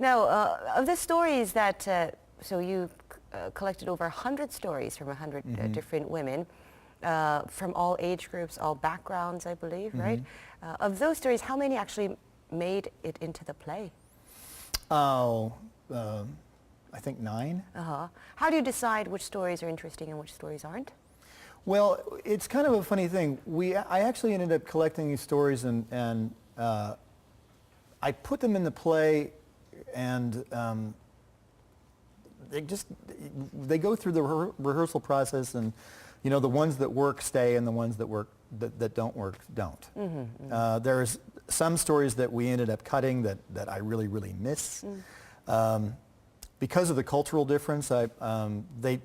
Now, of the stories that, so you collected over 100 stories from 100 different women, from all age groups, all backgrounds, I believe, right? Of those stories, how many actually made it into the play? Oh, I think 9. How do you decide which stories are interesting and which stories aren't? Well, it's kind of a funny thing. I actually ended up collecting these stories and I put them in the play, and they go through the rehearsal process, and the ones that work stay, and the ones that don't work don't. There's some stories that we ended up cutting that I really miss. Because of the cultural difference, the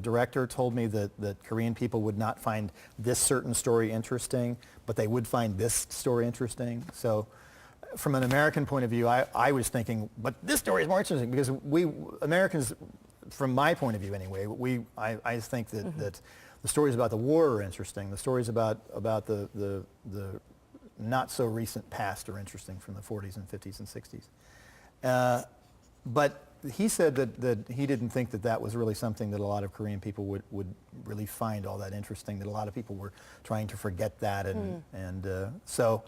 director told me that Korean people would not find this certain story interesting, but they would find this story interesting. So from an American point of view, I was thinking, but this story is more interesting, because we Americans, from my point of view anyway, I think that the stories about the war are interesting. The stories about the not so recent past are interesting, from the 40s and 50s and 60s. But he said that he didn't think that was really something that a lot of Korean people would really find all that interesting, that a lot of people were trying to forget that. So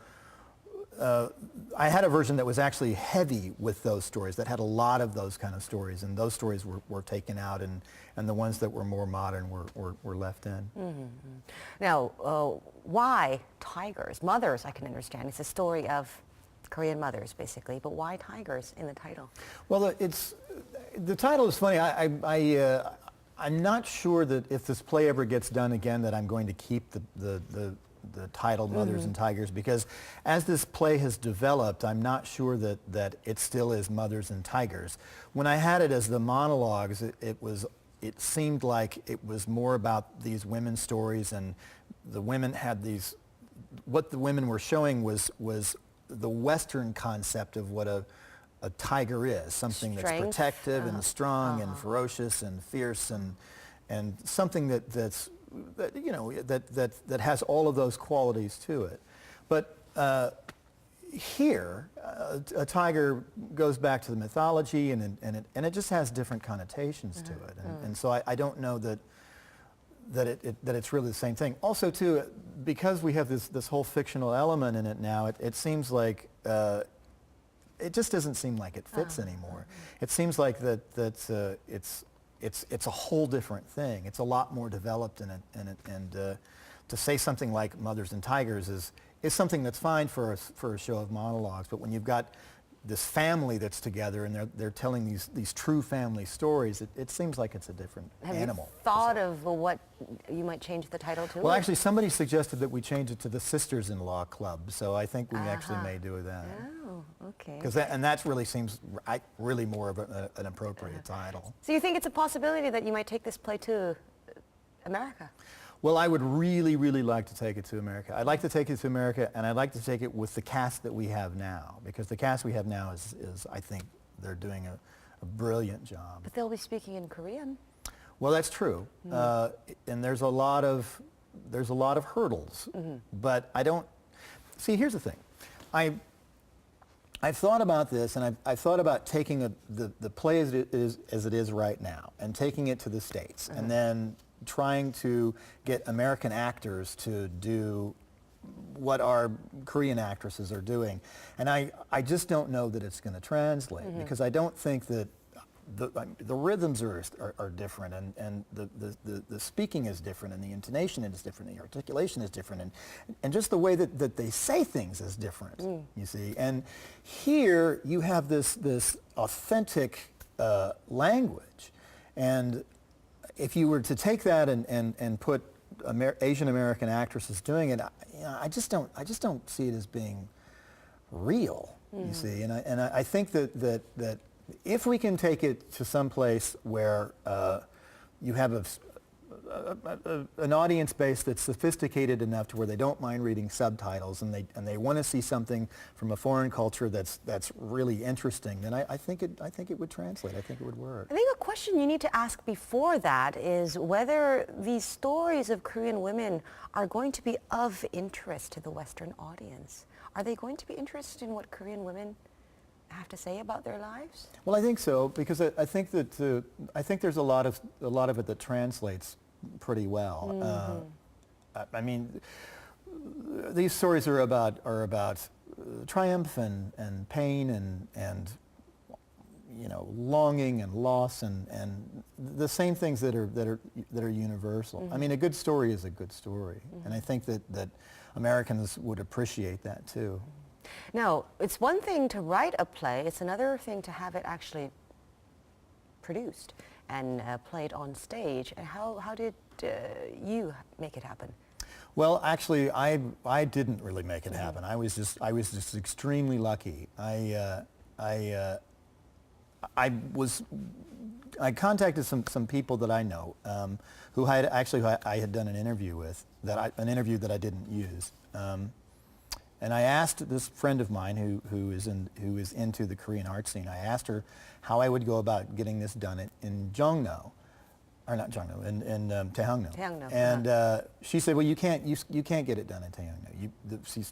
I had a version that was actually heavy with those stories, that had a lot of those kind of stories, and those stories were taken out, and the ones that were more modern were left in. Now, why tigers? Mothers, I can understand. It's a story of Korean mothers, basically, but why tigers in the title? Well, the title is funny. I'm not sure that if this play ever gets done again that I'm going to keep the title Mothers and Tigers, because as this play has developed, I'm not sure that it still is Mothers and Tigers. When I had it as the monologues, it seemed like it was more about these women's stories, and the women had what the women were showing was the Western concept of what a tiger is, something that's protective and strong and ferocious and fierce, and something that has all of those qualities to it. But here, a tiger goes back to the mythology, and it just has different connotations to it, and so I don't know that it's really the same thing. Also, too, because we have this whole fictional element in it now, it seems like it just doesn't seem like it fits anymore. It seems like it's a whole different thing. It's a lot more developed in it, and to say something like Mothers and Tigers is something that's fine for a show of monologues. But when you've got this family that's together, and they're telling these true family stories, it seems like it's a different animal. Have you thought of what you might change the title to? Well, actually, somebody suggested that we change it to the Sisters-in-Law Club, so I think we actually may do that. Oh, okay. And that really seems really more of an appropriate title. So you think it's a possibility that you might take this play to America? Well, I would really like to take it to America. I'd like to take it to America, and I'd like to take it with the cast that we have now, because the cast we have now is I think they're doing a brilliant job. But they'll be speaking in Korean. Well, that's true, and there's a lot of hurdles. But I don't see. Here's the thing, I've thought about this, and I've thought about taking the play as it is right now, and taking it to the States, and then trying to get American actors to do what our Korean actresses are doing. And I just don't know that it's going to translate, because I don't think that the rhythms are different, and the speaking is different, and the intonation is different, and the articulation is different, and just the way that they say things is different, you see. And here you have this authentic language, and if you were to take that and put Asian American actresses doing it, I just don't see it as being real, you see. And I think that if we can take it to some place where you have an audience base that's sophisticated enough to where they don't mind reading subtitles, and they want to see something from a foreign culture that's really interesting, then I think it would translate. I think it would work. I think a question you need to ask before that is whether these stories of Korean women are going to be of interest to the Western audience. Are they going to be interested in what Korean women have to say about their lives? Well, I think so, because I think that I think there's a lot of it that translates pretty well. I mean, these stories are about triumph and pain and you know, longing and loss and the same things that are universal. I mean, a good story is a good story, and I think that Americans would appreciate that too. Now, it's one thing to write a play, it's another thing to have it actually produced and played on stage. And how did you make it happen? Well, actually, I didn't really make it happen. I was just extremely lucky. I contacted some people that I know who I had done an interview with, an interview that I didn't use. And I asked this friend of mine who is into the Korean art scene. I asked her how I would go about getting this done in Jongno, or not Jongno, in Taehangno. Taehangno, And she said, well, you can't get it done in Taehangno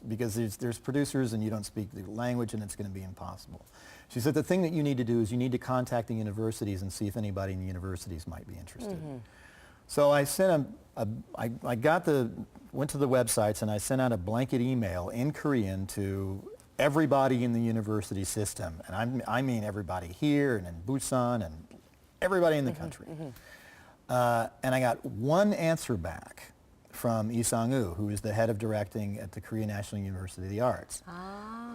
because there's producers and you don't speak the language and it's going to be impossible. She said the thing that you need to do is you need to contact the universities and see if anybody in the universities might be interested. So I sent went to the websites and I sent out a blanket email in Korean to everybody in the university system, and I mean everybody here and in Busan and everybody in the country. And I got one answer back from Lee Sang-woo, who is the head of directing at the Korean National University of the Arts.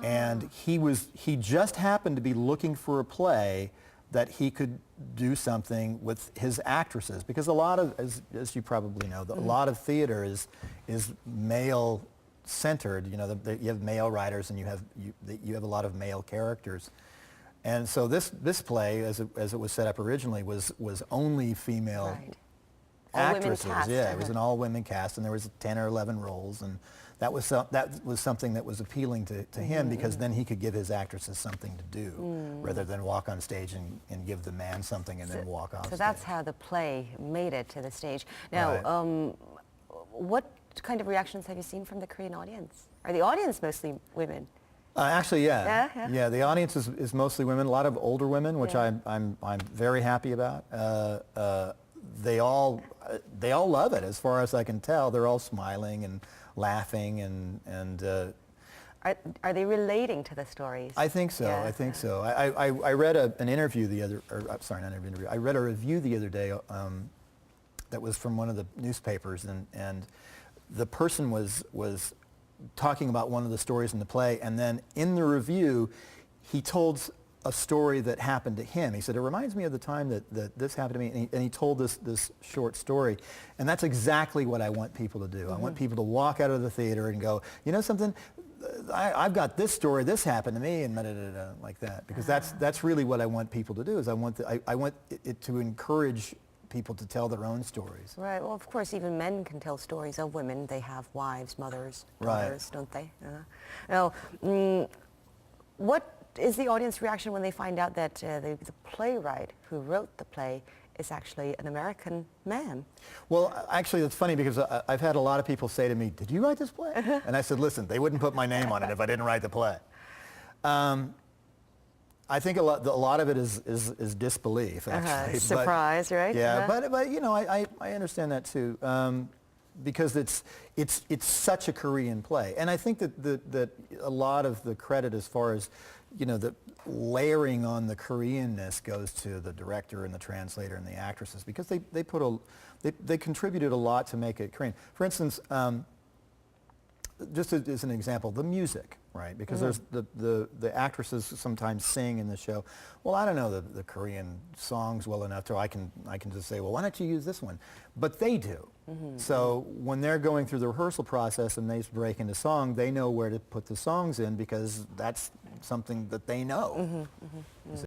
And he just happened to be looking for a play that he could do something with his actresses, because a lot of, as you probably know, a lot of theater is male centered. You know, you have male writers and you have a lot of male characters. And so this play, as it was set up originally, was only female actresses. Cast. Yeah, it was an all-women cast, and there was 10 or 11 roles, and that was something that was appealing to him, because then he could give his actresses something to do rather than walk on stage and give the man something and then walk off So stage. that's how the play made it to the stage. Now, what kind of reactions have you seen from the Korean audience? Are the audience mostly women? Actually, yeah. Yeah, the audience is mostly women, a lot of older women, which I'm very happy about. They all love it, as far as I can tell. They're all smiling and laughing and Are they relating to the stories? I think so. Yeah. I think so. I read an interview the other, sorry, not an interview. I read a review the other day that was from one of the newspapers, and the person was talking about one of the stories in the play, and then in the review, he told a story that happened to him. He said, it reminds me of the time that this happened to me, and he told this short story. And that's exactly what I want people to do. I want people to walk out of the theater and go, you know something, I've got this story, this happened to me, and like that. Because that's really what I want people to do, is I want it to encourage people to tell their own stories. Right. Well, of course, even men can tell stories of women. They have wives, mothers, daughters, don't they? Now, what is the audience reaction when they find out that the playwright who wrote the play is actually an American man? Well, actually, it's funny, because I've had a lot of people say to me, did you write this play? And I said, listen, they wouldn't put my name on it if I didn't write the play. I think a lot of it is disbelief, actually. Surprise, right? Yeah, but you know, I understand that too, because it's such a Korean play, and I think that a lot of the credit, as far as, you know, the layering on the Koreanness, goes to the director and the translator and the actresses, because they contributed a lot to make it Korean. For instance, just as an example, the music, right? Because there's the actresses sometimes sing in the show. Well, I don't know the Korean songs well enough to I can just say, well, why don't you use this one? But they do. So when they're going through the rehearsal process and they break into song, they know where to put the songs in, because that's something that they know.